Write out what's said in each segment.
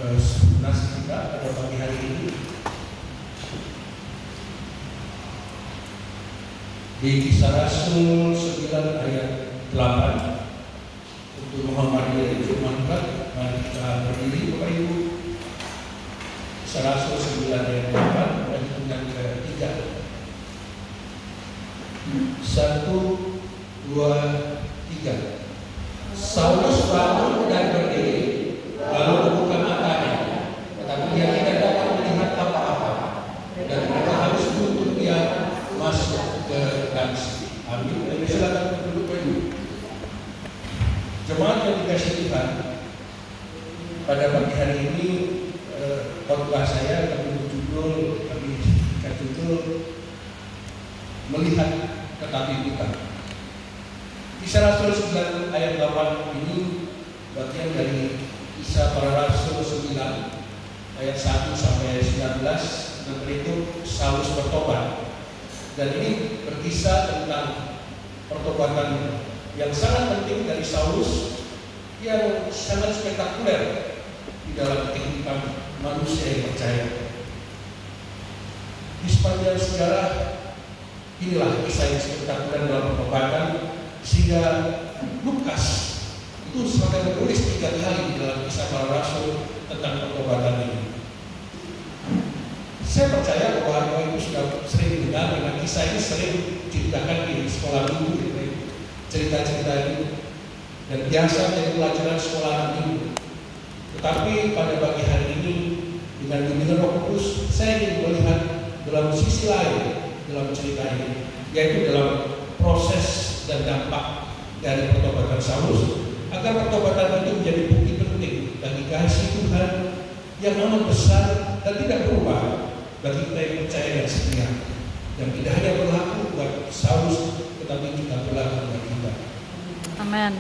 nas kita pada pagi hari ini di Kisah Rasul 9 ayat 8. Untuk menghormati firman Tuhan, mari kita berdiri Bapak Ibu. Kisah Rasul 9 ayat 8 dan hitungan ketiga. 1, 2, 3. Saulus bangun dan berdiri, lalu membuka matanya, tetapi dia tidak dapat melihat apa-apa, dan mereka harus menuntut dia masuk ke Damsik. Amin. Silakan duduk Bapak Ibu. Jemaat yang dikasihi Tuhan, pada pagi hari ini khotbah saya kami judul melihat tetapi bukan. Kisah Rasul 9 ayat 8 ini bagian dari Kisah Para Rasul 9 ayat 1 sampai 19 dan berikut Saulus bertobat. Dan ini berkisah tentang pertobatan yang sangat penting dari Saulus yang sangat spektakuler di dalam kehidupan manusia yang percaya. Di sepanjang sejarah inilah kisah yang spektakuler dalam pertobatan, sehingga Lukas itu sampai menulis 3 kali di dalam Kisah Para Rasul tentang pertobatan ini. Saya percaya bahwa Bapak Ibu sudah sering dengar dengan kisah ini, sering diceritakan di sekolah minggu, cerita-cerita itu, dan biasa jadi pelajaran sekolah minggu. Tetapi pada pagi hari ini dengan bimbingan Roh Kudus, saya ingin melihat dalam sisi lain dalam cerita ini, yaitu dalam proses dan dampak dari pertobatan Saulus, agar pertobatan itu menjadi bukti penting bagi kasih Tuhan yang amat besar dan tidak berubah bagi kita yang percaya dan setia, dan tidak hanya berlaku buat Saulus tetapi juga berlaku bagi kita. Amin.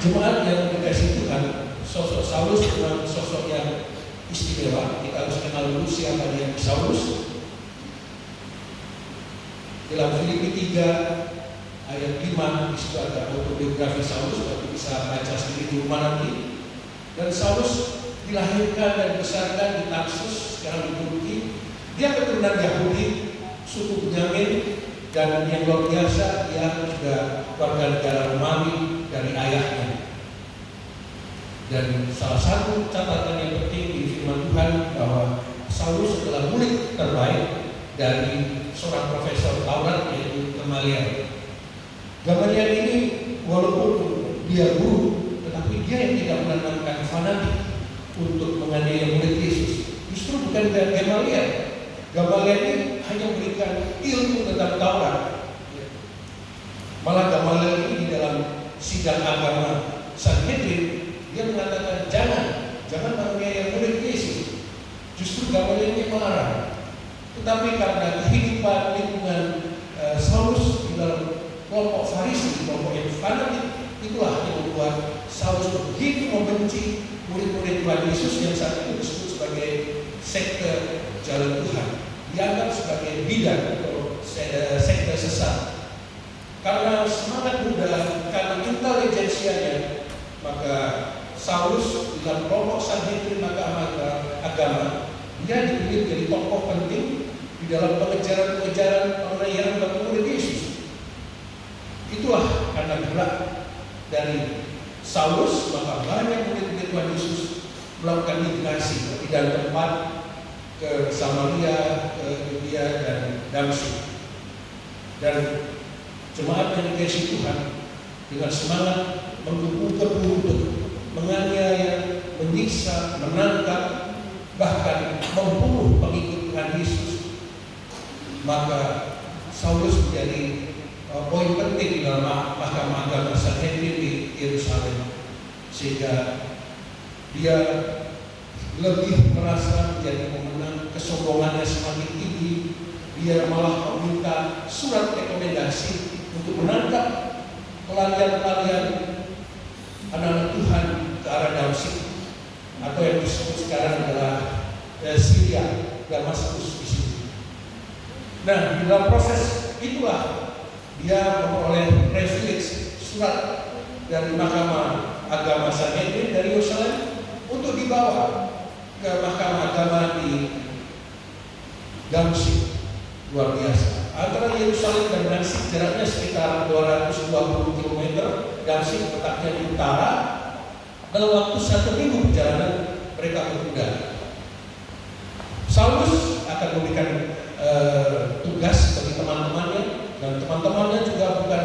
Jemaat yang dikasihi Tuhan, sosok Saulus memang sosok yang istimewa. Kita harus kenal dulu siapa dia Saulus. Dalam Filipi 3 ayat 5 di situ ada autobiografi Saulus, Bapak bisa baca sendiri di rumah nanti. Dan Saulus dilahirkan dan dibesarkan di Tarsus, sekarang di Turki. Dia keturunan Yahudi, suku Benyamin, dan yang luar biasa dia juga warga negara Romawi dari ayahnya. Dan salah satu catatan yang penting di firman Tuhan bahwa Saulus adalah murid terbaik dari seorang profesor Taurat yaitu Gamaliel. Gamaliel ini walaupun dia guru, tetapi dia yang tidak menanamkan fanatik untuk menganiaya murid Yesus. Justru bukan Gamaliel. Gamaliel ini hanya memberikan ilmu tentang Taurat. Malah Gamaliel ini di dalam sidang agama Sanhedrin dia mengatakan jangan menganiaya murid Yesus. Justru Gamaliel ini melarang. Tetapi karena kehidupan lingkungan Saulus di dalam kelompok Farisi, kelompok yang fanatik, itulah yang membuat Saulus begitu membenci murid-murid Tuhan Yesus yang saat itu disebut sebagai sekte jalan Tuhan, dianggap sebagai bidan atau sekte sesat. Karena semangat muda, karena intelijensianya, maka Saulus dalam kelompok Sanhedrin agama, dia dipilih jadi tokoh penting di dalam pengejaran penganiayaan murid Yesus. Itulah karena gerak dari Saulus, maka banyak murid-murid Tuhan Yesus melakukan migrasi dari tempat ke Samaria, ke Yudea dan Damsik. Dan jemaat yang dikasihi Tuhan dengan semangat menggebu-gebu, menganiaya, menyiksa, menangkap, bahkan membunuh pengikut Tuhan Yesus, maka Saulus menjadi poin penting dalam mahkamah agama Sanhedrin di Yerusalem, sehingga dia lebih merasa menjadi pemenang, kesombongannya semakin tinggi. Dia malah meminta surat rekomendasi untuk menangkap pelarian-pelarian anak-anak Tuhan ke arah Damsik, atau yang disebut sekarang adalah Syria, Damaskus di sini. Nah, di dalam proses itulah dia memperoleh privilege surat dari Mahkamah Agama Sanhedrin dari Yerusalem untuk dibawa ke mahkamah agama di Damsyik. Luar biasa. Antara Yerusalem dan Damsyik jaraknya sekitar 220 km. Damsyik letaknya di utara. Dalam waktu 1 minggu perjalanan mereka berkuda. Saulus akan memberikan tugas bagi teman-temannya, dan teman-temannya juga bukan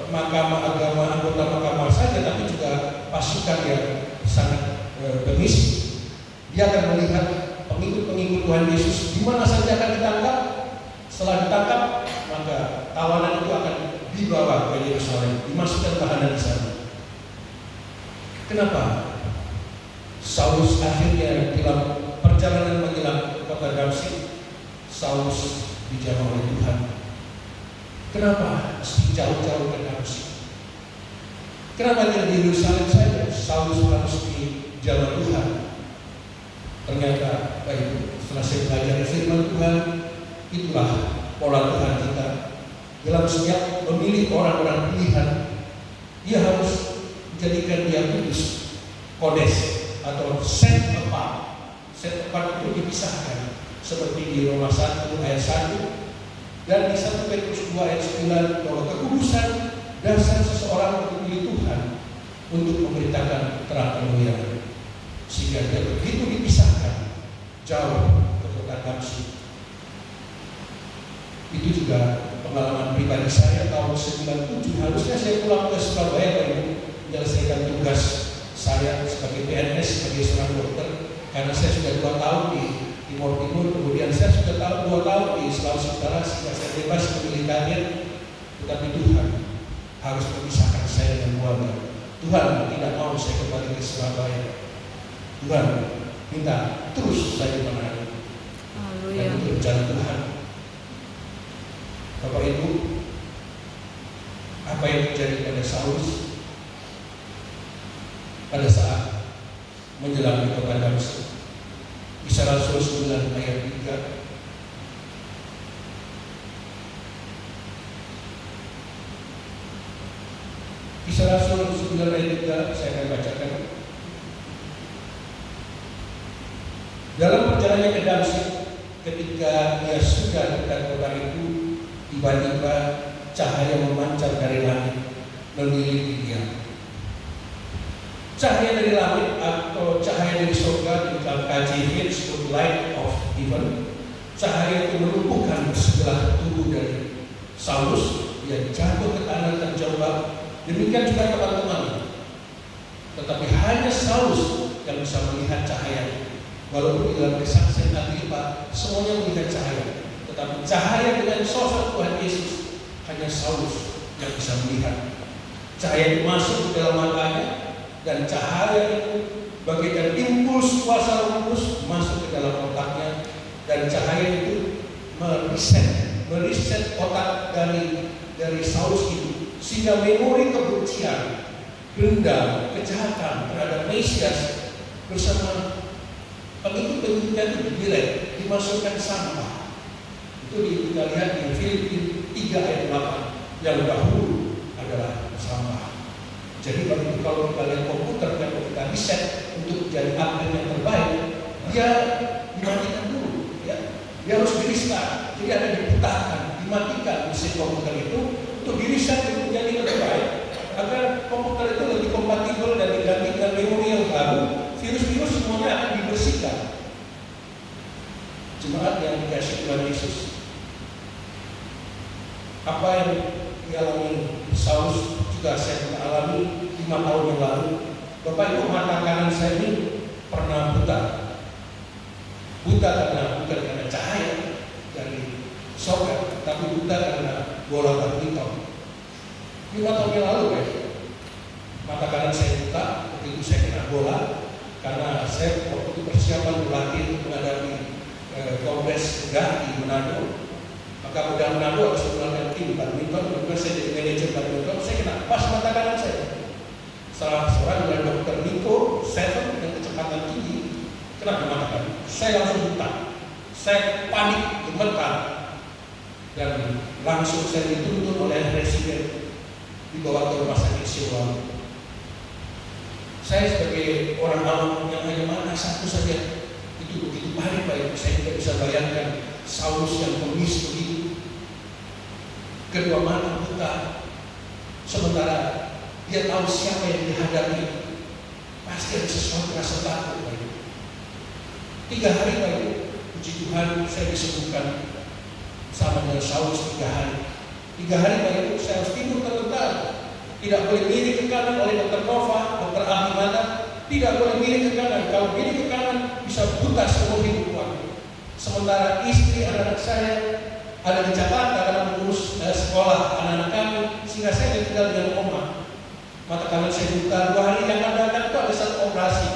mahkamah agama, anggota mahkamah saja, tapi juga pasukan yang sangat bengis. Dia akan melihat pengikut-pengikut Tuhan Yesus di mana saja akan ditangkap. Setelah ditangkap, maka tawanan itu akan dibawa ke Yerusalem, dimasukkan tahanan di sana. Kenapa? Saulus akhirnya dalam perjalanan menjelang kota Damsyik, Saulus dijamah oleh Tuhan. Kenapa mesti jauh-jauh ke Damsyik? Kenapa tidak di Yerusalem saja? Saulus harus dijamah Tuhan. Ternyata baik, setelah saya belajar firman Tuhan, itulah pola Tuhan kita. Dalam setiap memilih orang-orang pilihan, dia harus menjadikan dia kudus, kodes atau set apart. Set apart itu dipisahkan, seperti di Roma 1 ayat 1 dan di 1 Petrus 2 ayat 9, bahwa kekudusan dasar seseorang untuk dipilih Tuhan untuk memberitakan terang kemuliaan, sehingga dia begitu dipisahkan jauh ke kota Damsyik. Itu juga pengalaman pribadi saya tahun 97. Harusnya saya pulang ke Surabaya untuk menyelesaikan tugas saya sebagai PNS, sebagai seorang dokter, karena saya sudah 2 tahun di Timur Timur, kemudian saya sudah 2 tahun di Sulawesi Utara, sehingga saya bebas memilih karir. Tetapi Tuhan harus memisahkan saya dan keluarga. Tuhan tidak mau saya kembali ke Surabaya. Tuhan minta terus saya ditemani. Dan itu rencana Tuhan. Bapak Ibu, apa yang terjadi pada Saulus pada saat menjelang di kota Damsyik? Kisah Rasul 9 ayat 3. Kisah Rasul 9 ayat 3 saya akan bacakan. Dalam perjalanannya ke Damsyik, ketika dia sudah dekat kota itu, tiba-tiba cahaya memancar dari langit mengelilingi dia. Cahaya dari langit atau cahaya dari surga di dalam KJV disebut light of heaven. Cahaya itu melumpuhkan sebelah tubuh dari Saulus. Dia jatuh ke tanah terjebak. Demikian juga teman-teman. Tetapi hanya Saulus yang bisa melihat cahaya. Walaupun dalam kesaksian Agripa semuanya melihat cahaya, tetapi cahaya dengan sosok Tuhan Yesus hanya Saulus yang bisa melihat. Cahaya itu masuk ke dalam matanya, dan cahaya itu bagaikan impuls kuasa Roh Kudus masuk ke dalam otaknya, dan cahaya itu meriset otak dari Saulus itu, sehingga memori kebencian, dendam, kejahatan terhadap Mesias bersama pengikut-pengikutnya itu dibilek, dimasukkan sampah. Itu kita lihat di Filipi 3 ayat 8, yang dahulu adalah sampah. Jadi kalau kita lihat komputer, kalau kita riset untuk menjadi upgrade yang terbaik, dia dimatikan dulu, ya. Dia harus di-restart. Jadi ada diputarkan, dimatikan mesin komputer itu untuk di-reset untuk menjadi lebih baik, agar komputer itu lebih kompatibel dan digantikan memori yang baru. Virus-virus semuanya akan dibersihkan. Jemaat yang dikasih Tuhan Yesus, apa yang dialami Saulus juga saya pernah alami 5 tahun yang lalu. Bapak Ibu, mata kanan saya ini pernah buta bukan karena cahaya dari soket, tapi buta karena bola badminton. 5 tahun yang lalu mata kanan saya buta. Begitu saya kena bola, karena saya waktu itu persiapan berlatih untuk menghadapi kongres Bedah di Manado. Maka Bedah Manado harus melakukan tim badminton. Kemudian saya jadi manajer badminton. Saya kena pas mata kanan saya. Salah seorang dari Dr. Nico Seven dengan kecepatan tinggi kena di mata kanan. Saya langsung buta. Saya panik, gemetar, dan langsung saya dituntun oleh residen, dibawa ke rumah sakit Siloam. Saya sebagai orang awam yang hanya anak satu saja itu begitu panik Pak Ibu. Saya tidak bisa bayangkan Saulus yang pembis begitu, kedua mata buta, sementara dia tahu siapa yang dihadapi. Pasti ada sesuatu rasa takut Pak Ibu. 3 hari Pak Ibu, puji Tuhan saya disembuhkan sama dengan Saulus 3 hari. 3 hari Pak Ibu saya harus tidur terlentang, tidak boleh miring ke kanan oleh dokter Nova, dokter ahli mata, tidak boleh miring ke kanan. Kalau miring ke kanan bisa buta seumur hidup Pak Ibu. Sementara istri anak-anak saya ada di Jakarta karena mengurus sekolah anak-anak kami, sehingga saya tinggal dengan oma. Mata kanan saya buta. 2 hari yang akan datang itu ada satu operasi.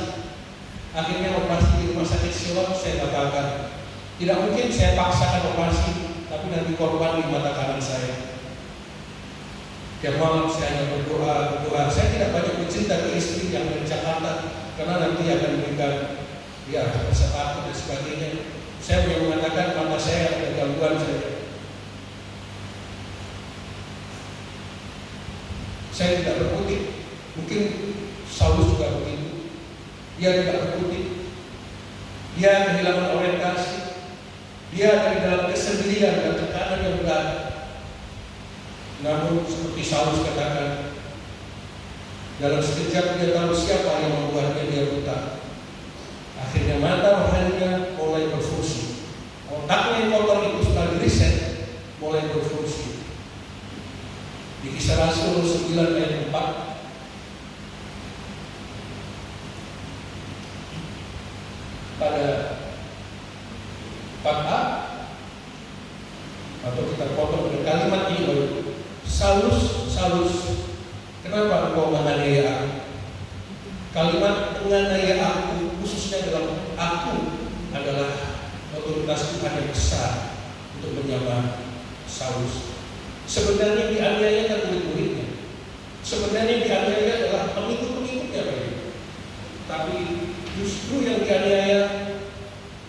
Akhirnya operasi di rumah sakit Siloam saya batalkan. Tidak mungkin saya paksakan operasi, tapi nanti korban di mata kanan saya. Tiap malam saya hanya berdoa. Saya tidak banyak bercerita ke istri yang dari Jakarta, karena nanti akan memberikan rasa takut dan sebagainya. Saya hanya mengatakan mata saya ada gangguan saja. Saya tidak berkutik. Mungkin Saulus juga begitu. Dia tidak berkutik. Dia kehilangan orientasi. Dia ada di dalam kesendirian dan tekanan yang berat. Namun seperti Saulus katakan, dalam sekejap dia tahu siapa yang membuatnya dia buta. Akhirnya mata rohaninya mulai berfungsi. Otaknya yang kotor itu setelah diriset mulai berfungsi. Di Kisah Rasul 9 ayat 4, pada 4a, atau kita potong dengan kalimat ini, Saulus, kenapa engkau menganiaya aku? Kalimat menganiaya aku, khususnya dalam aku, adalah otoritas Tuhan yang besar untuk menyamar Saulus. Sebenarnya dianiaya kan murid-muridnya. Sebenarnya dianiaya adalah pengikut-pengikutnya, tapi justru yang dianiaya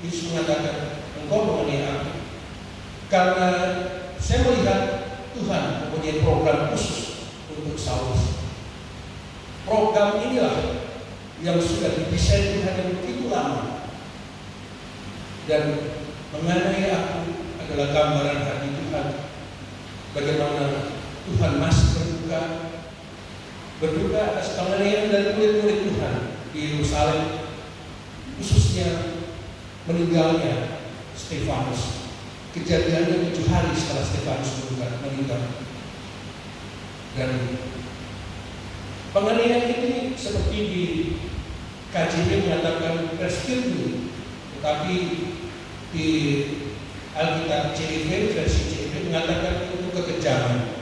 Yesus mengatakan, engkau menganiaya aku. Karena saya melihat Tuhan mempunyai program khusus untuk Saulus. Program inilah yang sudah didesain Tuhan yang begitu lama. Dan menganiaya aku adalah gambaran hati Tuhan. Bagaimana Tuhan masih berduka atas penganiayaan dari murid-murid Tuhan di Yerusalem, khususnya meninggalnya Stefanus. Kejadiannya 7 hari setelah Stefanus meninggal. Dan penganiayaan ini seperti di KJV mengatakan persekusi, tetapi di Alkitab CEV, versi CEV mengatakan itu kekejaman.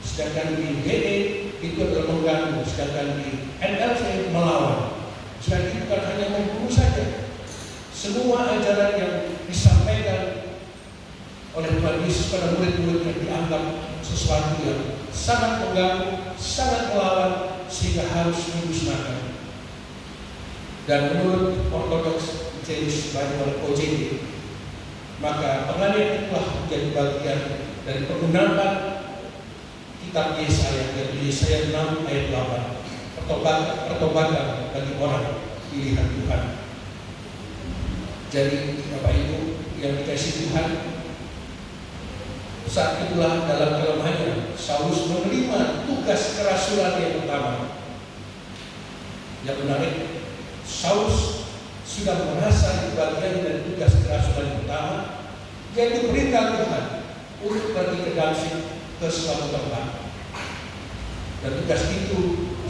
Sedangkan di GE itu adalah mengganggu, sedangkan di NLV melawan. Jadi bukan hanya membunuh saja. Semua ajaran yang disampaikan oleh Tuhan Yesus pada murid-muridnya dianggap sesuatu yang sangat mengganggu, sangat melawan, sehingga harus dimusnahkan. Dan menurut Orthodox Jewish Bible OJB, maka penganiayaan itulah menjadi bagian dari penggunaan kitab Yesaya, yaitu Yesaya 6 ayat 8, pertobatan bagi orang pilihan Tuhan. Jadi Bapak Ibu yang dikasihi Tuhan, saat itulah dalam kelemahannya Saulus menerima tugas kerasulan yang pertama. Yang menarik, Saulus sudah merasa itu bagian dari tugas kerasulan yang pertama, yaitu perintah Tuhan untuk pergi ke Damsyik ke suatu tempat. Dan tugas itu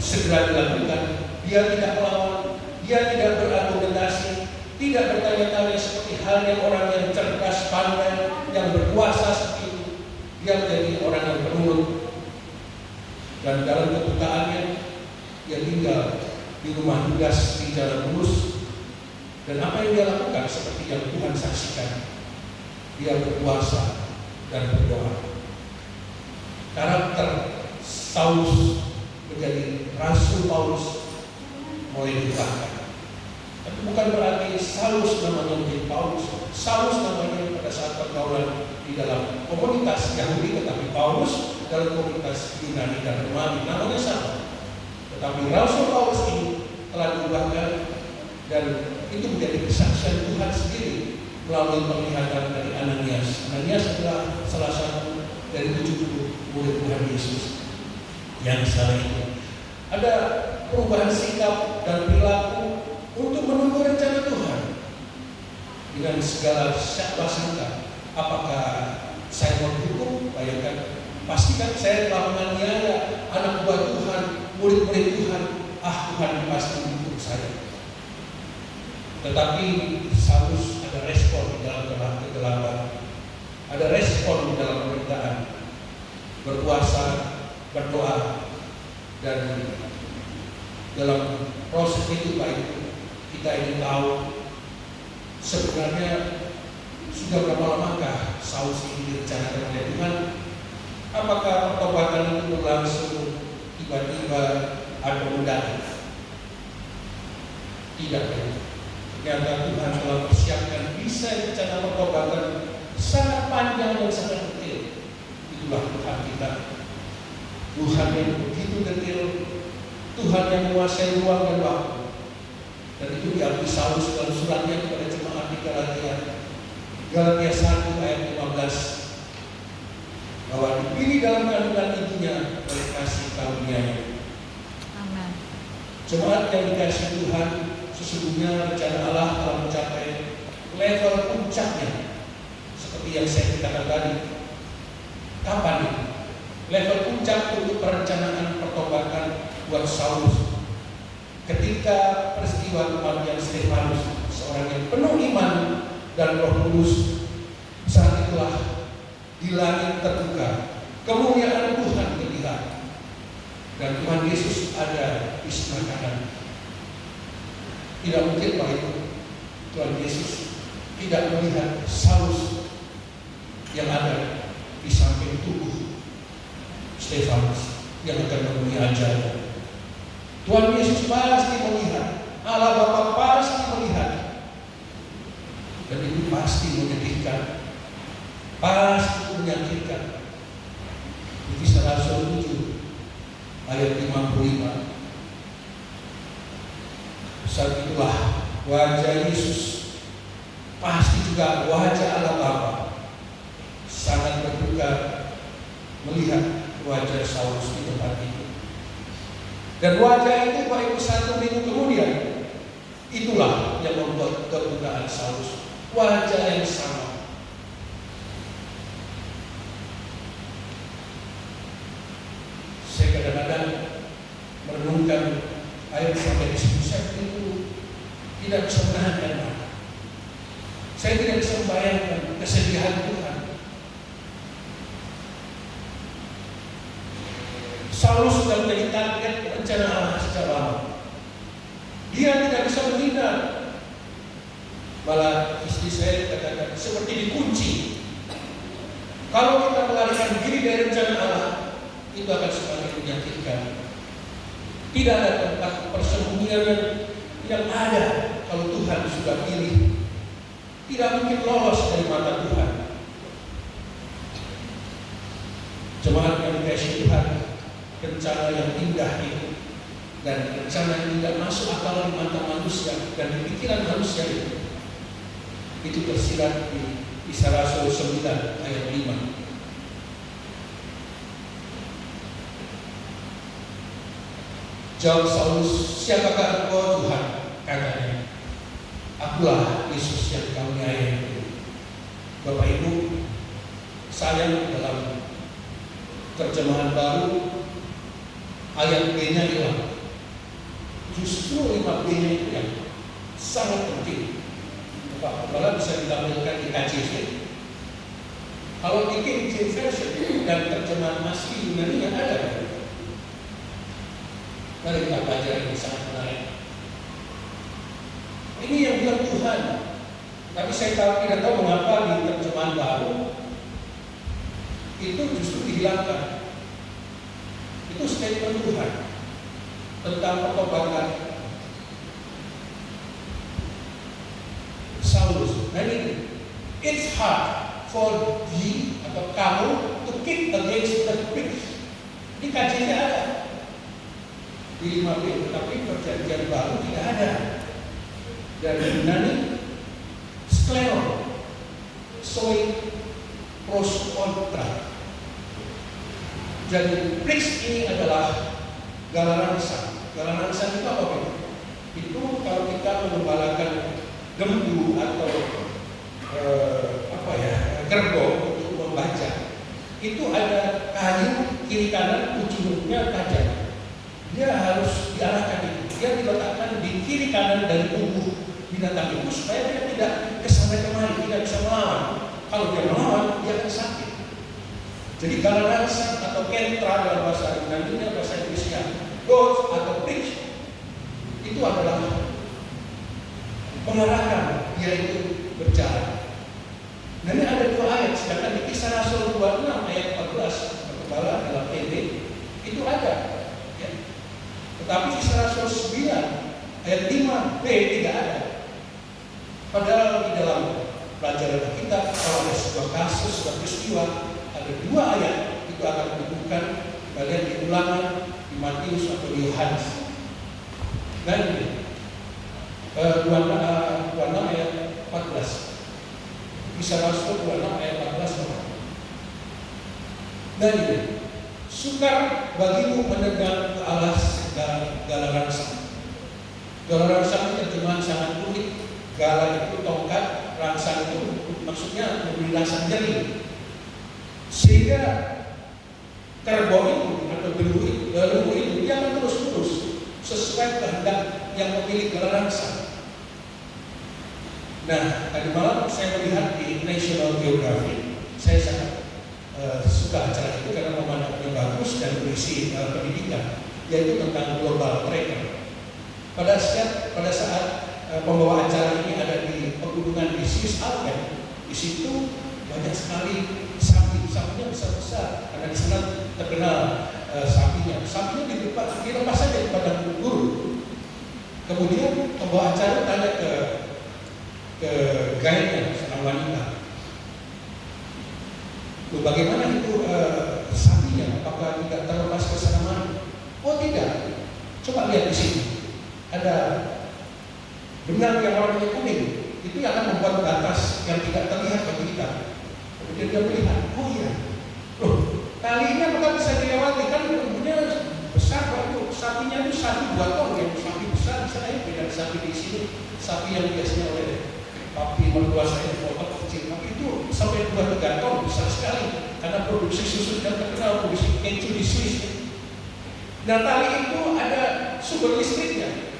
segera dilakukan. Dia tidak melawan, dia tidak berargumentasi, tidak bertanya-tanya seperti halnya orang yang cerdas, pandai, yang berkuasa seperti itu. Dia menjadi orang yang penurut. Dan dalam kebukaannya, dia tinggal di rumah Yudas di Jalan Bulus. Dan apa yang dia lakukan seperti yang Tuhan saksikan. Dia berpuasa dan berdoa. Karakter Saulus menjadi Rasul Paulus mulai diubahkan. Tapi bukan berarti Saulus namanya menjadi Paulus. Saulus namanya pada saat pergaulan di dalam komunitas Yahudi, tetapi Paulus dalam komunitas Yunani dan Romawi namanya sama. Tetapi Rasul Paulus ini telah diubahkan Dan itu menjadi kesaksian Tuhan sendiri melalui penglihatan dari Ananias. Ananias adalah salah satu dari 70 murid Tuhan Yesus yang salah itu. Ada perubahan sikap dan perilaku untuk menunggu rencana Tuhan dengan segala sangka. Apakah saya mau dihukum? Bayangkan, pastikan saya telah menganiaya anak buah Tuhan, murid-murid Tuhan. Tuhan pasti menghukum saya. Tetapi Saulus ada respon di dalam kegelapan, ada respon di dalam pemberitaan, berpuasa, berdoa, dan dalam proses itu baik kita ingin tahu sebenarnya sudah berapa lamakah Saulus ini direncanakan oleh Tuhan. Apakah pertobatan itu berlangsung tiba-tiba atau mendadak? Tidak. Ternyata Tuhan telah persiapkan bisa rencana pertobatan sangat panjang dan sangat detail. Itulah Tuhan kita. Tuhan yang begitu detail, Tuhan yang menguasai ruang dan waktu. Dan itu diakui Saulus dalam suratnya kepada jemaat di Galatia. Galatia 1 ayat 15. Bahwa dipilih dalam kandungan ibunya oleh kasih karunia-Nya. Amin. Jemaat yang dikasihi Tuhan, sesungguhnya rencana Allah telah mencapai level puncaknya. Seperti yang saya katakan tadi. Kapan ini? Level puncak untuk perencanaan pertobatan buat Saulus. Ketika peristiwa kematian Stefanus, seorang yang penuh iman dan Roh Kudus, saat itulah di langit terbuka, kemuliaan Tuhan terlihat, dan Tuhan Yesus ada di sebelah kanan. Tidak mungkin Pak itu Tuhan Yesus tidak melihat Saulus yang ada di samping tubuh Stefanus yang akan memenuhi ajalnya. Tuhan Yesus pasti melihat, Allah Bapa pasti melihat, dan itu pasti menyedihkan, pasti menyakitkan. Di Kisah Rasul 7 ayat 55. Saat itulah wajah Yesus, pasti juga wajah Allah Bapa, sangat berduka melihat wajah Saulus di tempat itu. Dan wajah itu baru 1 minggu kemudian, itulah yang membuat kebukaan Saulus. Wajah yang sama. Saya kadang-kadang merenungkan ayat sampai di situ, saya itu tidak bisa menahan mata. Saya tidak bisa membayangkan kesedihan Tuhan. Saulus sudah menjadi target rencana Allah sejak lama. Dia tidak bisa menghindar. Malah istri saya katakan seperti dikunci. Kalau kita melarikan diri dari rencana Allah, itu akan semakin menyakitkan. Tidak ada tempat persembunyian yang ada kalau Tuhan sudah pilih. Tidak mungkin lolos dari mata Tuhan. Jemaat yang dikasihi Tuhan, rencana yang indah itu dan rencana yang tidak masuk akal di mata manusia dan di pikiran manusia itu tersirat di Kisah Rasul 9 ayat 5. Jawab Saulus, siapakah engkau Tuhan? Katanya, akulah Yesus yang kau niaya itu. Bapak Ibu, saya dalam terjemahan baru ayat B-nya hilang. Justru 5B-nya itu yang sangat penting. Bapak Kepala bisa ditampilkan di KJV. Kalau di King James Version dan terjemahan asli Yunani yang ada. Mari kita pelajari, ini sangat menarik. Ini yang bilang Tuhan. Tapi saya tidak tahu mengapa di terjemahan baru itu justru dihilangkan. Itu statement Tuhan tentang pertobatan Saulus. Nah ini, it's hard for thee atau kamu to kick against the pricks. Di KJV ada di 5B, tetapi perjanjian baru tidak ada. dari Yunani, sklero, soi, pros, kontra. Jadi prix ini adalah galarangsa. Galarangsa itu apa? Itu kalau kita mengembalakan gembu atau gerbong untuk membaca, itu ada kayu kiri kanan ujungnya tajam. Dia harus diarahkan itu. Dia diletakkan di kiri kanan dari tubuh binatang itu supaya dia tidak kesana kemari, tidak bisa melawan. Kalau dia melawan, dia akan sakit. Jadi galarangsa atau kentra dalam bahasa Yunani, bahasa Inggrisnya goad atau prix, itu adalah mengarahkan dia itu berjalan. Nah, ini ada dua ayat, sedangkan di Kisah Rasul 26 ayat 14 perkembala dalam PD itu ada, ya. Tetapi Kisah Rasul 9 ayat 5b tidak ada. Padahal di dalam pelajaran kita kalau ada sebuah kasus, sebuah peristiwa, ada dua ayat itu akan menyebutkan kalian di Ulangan, di Matius atau di Yohanes. Dan ini 26 ayat 14. Kisah Rasul 26 ayat 14. Dan ini, sukar bagimu mendengar ke Allah segala rangsa. Gala rangsa itu terjemahan sangat unik. Gala itu tongkat, rangsa itu maksudnya memberi rasa nyeri. Sehingga kerbau itu atau lembu itu dia akan terus-terus sesuai kehendak yang memilih gala rangsa. Nah, tadi malam saya melihat di National Geographic, saya sangat suka acara itu karena pemandangannya bagus dan berisi pendidikan, yaitu tentang global tracker. Pada saat pembawa acara ini ada di pegunungan di Swiss Alps, di situ banyak sekali sapinya besar-besar karena di sana terkenal sapinya dilepas saja di padang gurun. Kemudian pembawa acara tanya ke guide-nya, seorang wanita, bagaimana itu sapinya? Apakah tidak terlepas ke sana mana? Oh tidak, coba lihat di sini ada benang yang warnanya kuning, itu yang akan membuat batas yang tidak terlihat bagi kita. Kemudian dia melihat, oh iya, loh talinya apakah bisa dilewati? Kan umumnya besar, waktu sapinya itu 1-2 ton, yang sapi besar bisa beda sapi di sini, sapi yang biasanya oleh papi mertua saya potong kecil, tapi itu sampai 2-3 ton, besar sekali karena produksi susu dan terkenal, produksi keju di Swiss. Nah, tali itu ada sumber listriknya.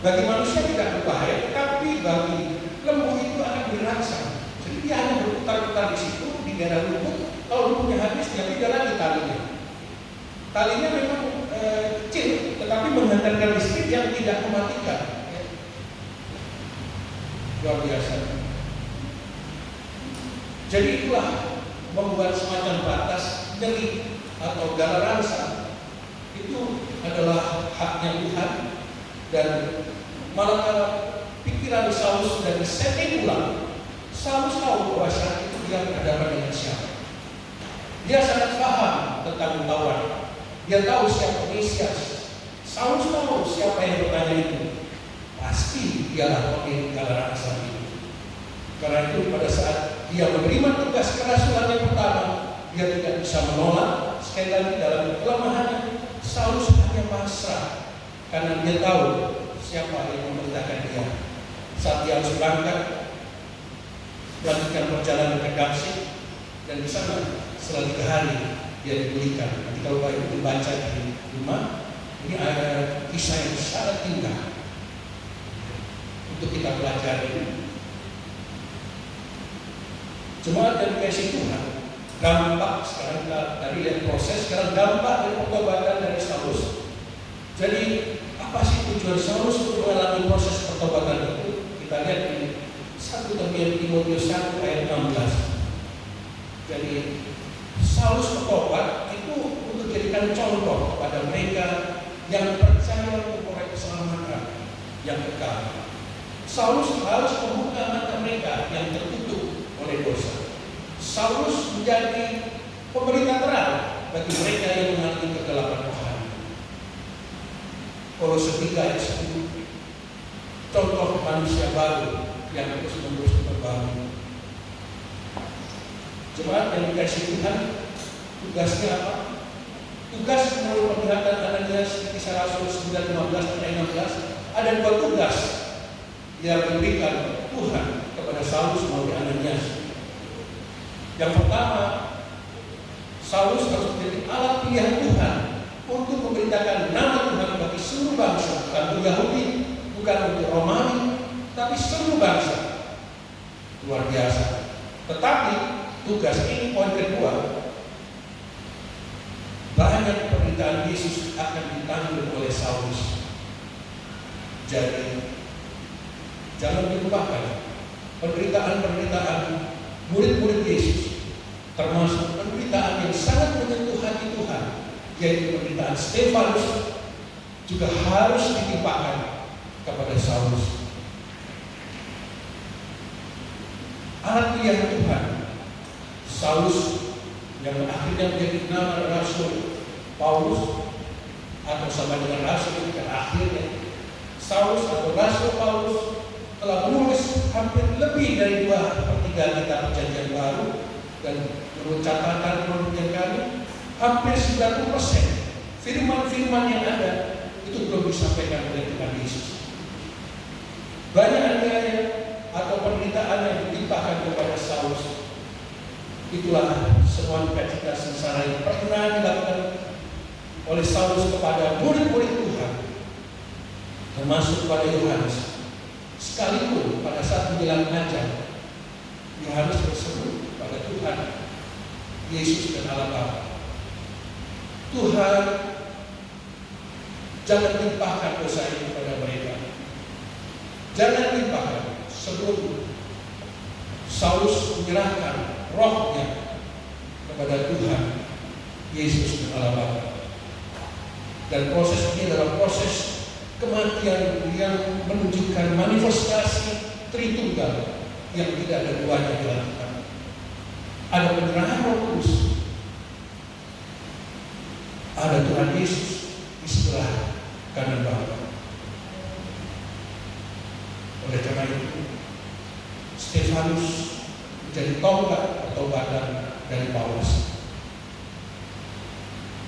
Bagi manusia tidak berbahaya, tapi bagi lembu itu akan dirangsang. Jadi dia hanya berputar-putar di situ, di daerah lumut. Kalau lumutnya habis, dia tidak lagi talinya. Talinya memang kecil, tetapi menghantarkan listrik yang tidak mematikan. Luar biasa. Jadi itulah membuat semacam batas nyeri atau galarangsa itu adalah haknya Tuhan, dan malah pikiran Saulus sudah disetting ulang. Saulus tahu bahwa saat itu dia berhadapan dengan siapa. Dia sangat paham tentang lawan. Dia tahu siapa Mesias. Saulus tahu siapa yang bertanya itu. Pasti dialah pemilik galarangsa itu. Karena itu pada saat dia menerima tugas kerasulan yang pertama, dia tidak bisa menolak. Sekali lagi dalam kelemahannya, Saulus hanya pasrah karena dia tahu siapa yang memerintahkan dia. Saat dia harus berangkat, melanjutkan perjalanan ke Damsyik, dan di sana setelah 3 hari dia dipulihkan. Nanti kalau Bapak Ibu dibaca di rumah, ini ada kisah yang sangat indah untuk kita pelajari. Jemaat yang dikasihi Tuhan, dampak sekarang kita tadi lihat proses, sekarang dampak dari pertobatan dari Saulus. Jadi apa sih tujuan Saulus untuk mengalami proses pertobatan itu? Kita lihat di 1 Timotius 1 ayat 16. Jadi Saulus bertobat itu untuk jadikan contoh pada mereka yang percaya memperoleh keselamatan yang kekal. Saulus harus membuka mata mereka yang tertutup oleh dosa. Saulus menjadi pemberita terang bagi mereka yang mengalami kegelapan rohani. Kolose 3 ayat 10. Contoh manusia baru yang terus-menerus berbangun. Jemaat yang dikasihi Tuhan, tugasnya apa? Tugas menurut penglihatan Ananias di Kisah Rasul 9:15-16, ada dua tugas yang diberikan Tuhan kepada Saulus melalui Ananias. Yang pertama, Saulus harus menjadi alat pilihan Tuhan untuk memberitakan nama Tuhan bagi seluruh bangsa, bukan untuk Yahudi, bukan untuk Romawi, tapi seluruh bangsa. Luar biasa. Tetapi tugas ini, poin kedua, banyak pemberitaan Yesus akan ditanggung oleh Saulus. Jadi jangan dilupakan pemberitaan murid-murid Yesus, termasuk pemberitaan yang sangat menyentuh hati Tuhan, yaitu pemberitaan Stefanus, juga harus ditimpakan kepada Saulus. Alat pilihan Tuhan, Saulus yang akhirnya menjadi nama Rasul Paulus, atau sama dengan Rasul ini kan akhirnya Saulus atau Rasul Paulus telah menulis hampir lebih dari 2/3 kitab Perjanjian Baru, dan menurut catatan penelitian kami hampir 90% firman-firman yang ada itu belum disampaikan oleh Tuhan Yesus. Banyak aniaya atau penderitaan yang ditimpakan kepada Saulus. Itulah semua duka-cita sengsara yang pernah dilakukan oleh Saulus kepada murid-murid Tuhan, termasuk pada Yohanes. Sekalipun pada saat menjelang ajar, Yohanes berseru pada Tuhan Yesus dan Allah Bapa, Tuhan, jangan limpahkan dosa ini kepada mereka. Jangan limpahkan. Sebelum Saulus menyerahkan rohnya kepada Tuhan Yesus dan Allah Bapa. Dan proses ini adalah proses kematian yang menunjukkan manifestasi Tritunggal yang tidak ada duanya dilakukan. Ada penyerahan Roh Kudus, ada Tuhan Yesus di sebelah kanan Bapa. Oleh karena itu, Stefanus menjadi tonggak atau badan dari Paulus.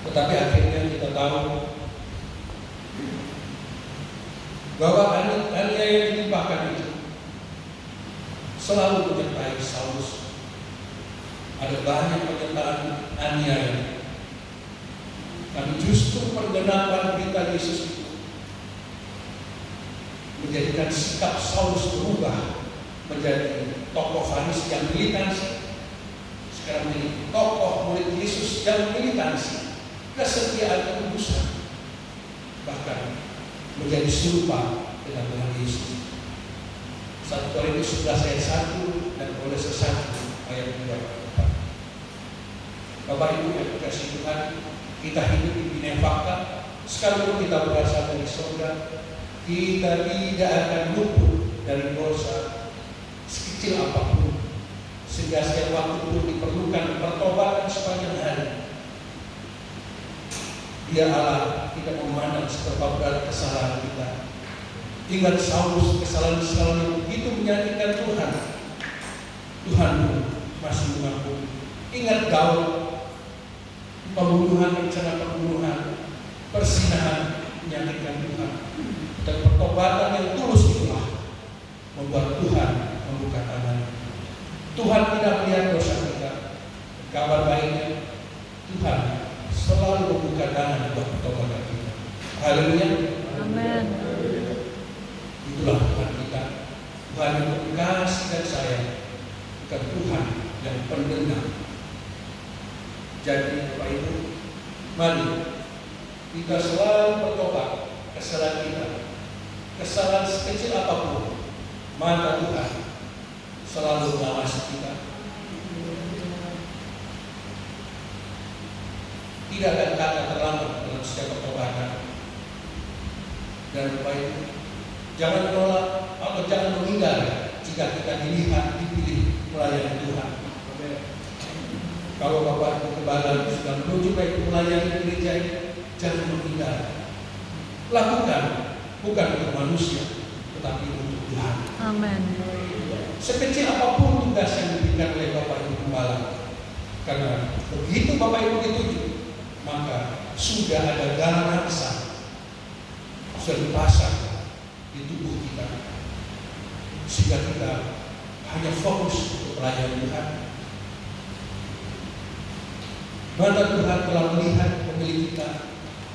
Tetapi akhirnya kita tahu bahwa aniaya yang ditimpakan itu selalu menyertai Saulus. Ada banyak pernyataan aniaya, tapi justru pergenapan berita Yesus itu menjadikan sikap Saulus berubah menjadi tokoh Farisi yang militansi, sekarang menjadi tokoh murid Yesus yang militansi, kesetiaan kekudusan, bahkan menjadi serupa dengan Tuhan Yesus. 1 Korintus 11 ayat 1 dan Kolose 1 ayat 2. Bapak Ibu yang dikasihi Tuhan, kita hidup di bina fakta, sekalipun kita berasal dari surga, kita tidak akan luput dari dosa sekecil apapun, sehingga setiap waktu pun diperlukan pertobatan sepanjang hari. Dia Allah tidak memandang seberapa berat kesalahan kita. Ingat Saulus, kesalahan-kesalahan yang begitu menyakitkan Tuhan, Tuhan pun masih mengampuni. Ingat Daud, pembunuhan, rencana pembunuhan, persinahan menyakitkan Tuhan, dan pertobatan yang tulus itulah membuat Tuhan membuka tangan. Tuhan tidak melihat dosa kita. Kabar baiknya, Tuhan selalu membuka tangan untuk pertobatan kita. Haleluya. Amin. Itulah Tuhan kita. Tuhan yang berkasih dan sayang, bukan Tuhan yang pendendam. Jadi Bapak Ibu, mari kita selalu bertobat kesalahan kita, kesalahan sekecil apapun, maka Tuhan selalu mengawasi kita. Tidak ada kata terlambat dalam setiap pertobatan. Dan Bapak Ibu, jangan menolak atau jangan menghindar jika kita dilihat, dipilih melayani Tuhan. Kalau Bapak Ibu kebal sudah menuju baik melayani gereja, jangan menghindar. Lakukan bukan untuk manusia, tetapi untuk Tuhan. Amen. Sekecil apapun tugas yang diberikan oleh Bapak Ibu Gembala, karena begitu Bapak Ibu ditunjuk, maka sudah ada garam besar, sudah dipasang di tubuh kita, sehingga kita hanya fokus untuk pelayanan Tuhan. Mata Tuhan telah melihat pemilik kita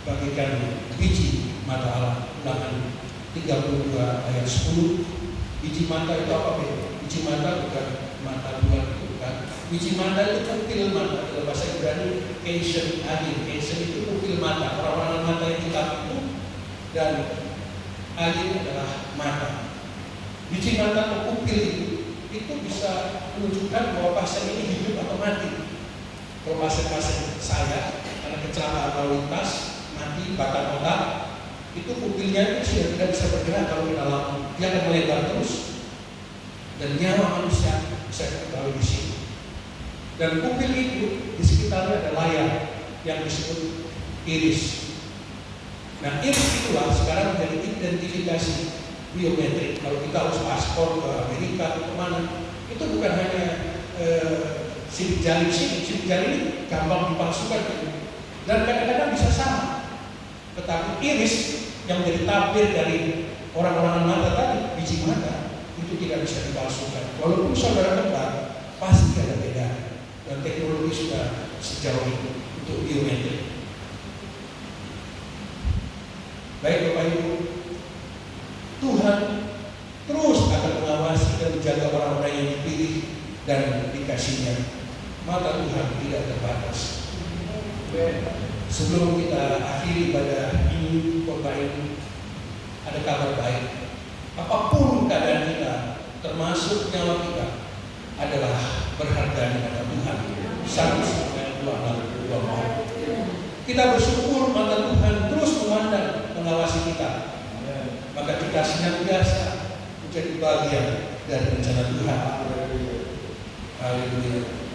bagaikan biji mata Allah. Ulangan 32 ayat 10. Biji mata itu apa? Biji mata bukan mata Tuhan, bukan. Biji mata itu pupil mata. Dalam bahasa Ibrani, keisen agin. Keisen itu pupil mata. Orang-orang mata yang hitam itu, dan agin adalah mata. Biji mata atau pupil itu bisa menunjukkan bahwa pasien ini hidup atau mati. Kalau pasien-pasien saya karena kecelakaan lalu lintas, mati, batang otak, itu pupilnya itu sudah tidak bisa bergerak kalau kita lampu. Dia akan melebar terus, dan nyawa manusia bisa diketahui di sini. Dan pupil itu di sekitarnya ada layar yang disebut iris. Nah, iris itulah sekarang menjadi identifikasi biometrik. Kalau kita harus paspor ke Amerika atau kemana, itu bukan hanya sidik jari sini, sidik jari ini gampang dipalsukan, dan kadang-kadang bisa sama. Tetapi iris yang menjadi tabir dari orang-orang mata tadi, biji mata, itu tidak bisa dipalsukan. Walaupun saudara kembar, pasti ada beda. Dan teknologi sudah sejauh itu untuk biometrik. Baik Bapak Ibu, Tuhan terus akan mengawasi dan menjaga orang-orang yang dipilih dan dikasihnya. Mata Tuhan tidak terbatas. Sebelum kita akhiri pada ini, khotbah ini, ada kabar baik. Apapun keadaan kita, termasuk nyawa kita, adalah berharga di mata Tuhan. 1-2 Kita bersyukur mata Tuhan terus memandang, mengawasi kita. Maka kita senantiasa menjadi bagian dari rencana Tuhan. Haleluya.